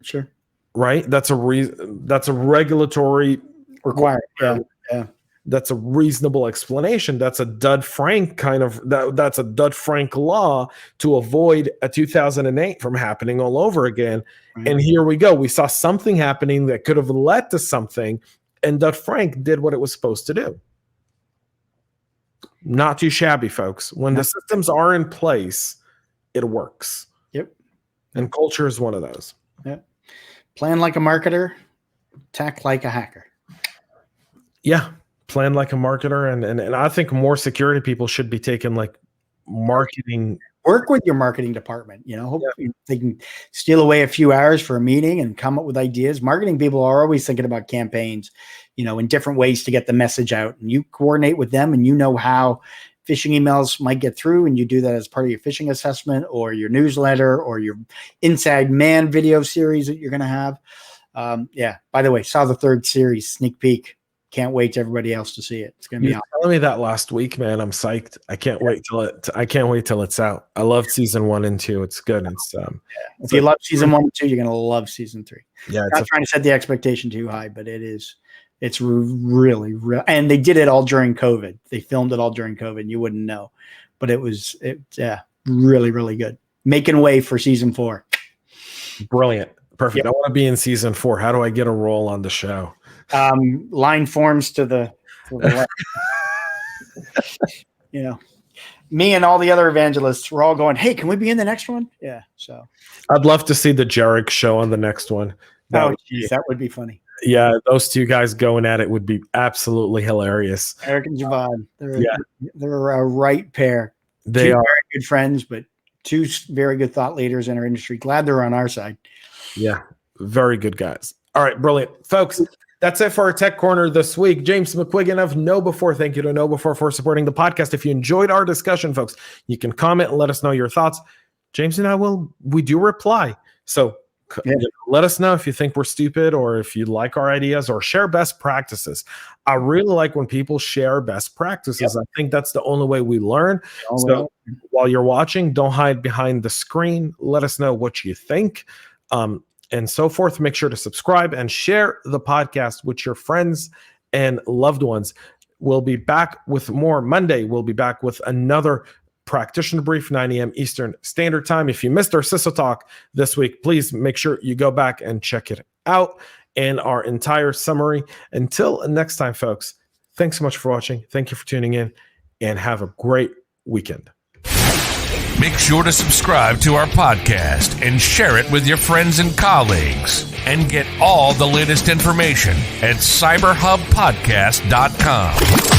Sure. Right? That's a regulatory required. Yeah. That's a reasonable explanation. That's a Dodd-Frank that's a Dodd-Frank law to avoid a 2008 from happening all over again. Right. And here we go. We saw something happening that could have led to something, and Dodd-Frank did what it was supposed to do. Not too shabby, folks. When the systems are in place, it works. Yep. And culture is one of those. Yep. Plan like a marketer, attack like a hacker. Yeah. Plan like a marketer. And I think more security people should be taking like marketing. Work with your marketing department. Hope they can steal away a few hours for a meeting and come up with ideas. Marketing people are always thinking about campaigns, in different ways to get the message out. And you coordinate with them and how phishing emails might get through, and you do that as part of your phishing assessment or your newsletter or your Inside Man video series that you're going to have. Yeah. By the way, saw the third series sneak peek. Can't wait to everybody else to see it. It's going to be You telling me that last week, man. I'm psyched. I can't wait till it's out. I loved season 1 and 2. It's good. It's if you love season 1 and 2, you're going to love season 3. Yeah, Not trying to set the expectation too high, but it's really real. And they did it all during COVID. They filmed it all during COVID. And you wouldn't know, but really, really good. Making way for season 4. brilliant. Perfect. Yep. I want to be in season 4. How do I get a role on the show? Line forms to the left. Me and all the other evangelists were all going, hey, can we be in the next one? Yeah. So I'd love to see the Jarek show on the next one. that would be funny. Yeah, those two guys going at it would be absolutely hilarious. Eric and Javon. They're a right pair. They are very good friends, but 2 very good thought leaders in our industry. Glad they're on our side. Yeah, very good guys. All right, brilliant. Folks, that's it for our Tech Corner this week. James McQuiggan of KnowBe4. Thank you to KnowBe4 for supporting the podcast. If you enjoyed our discussion, folks, you can comment and let us know your thoughts. James and I we do reply. So let us know if you think we're stupid or if you like our ideas or share best practices. I really like when people share best practices. Yep. I think that's the only way we learn. So while you're watching, don't hide behind the screen. Let us know what you think. And so forth. Make sure to subscribe and share the podcast with your friends and loved ones. We'll be back with more Monday. We'll be back with another practitioner brief, 9 a.m. Eastern Standard Time. If you missed our CISO talk this week, please make sure you go back and check it out and our entire summary. Until next time, folks, thanks so much for watching. Thank you for tuning in and have a great weekend. Make sure to subscribe to our podcast and share it with your friends and colleagues. And get all the latest information at cyberhubpodcast.com.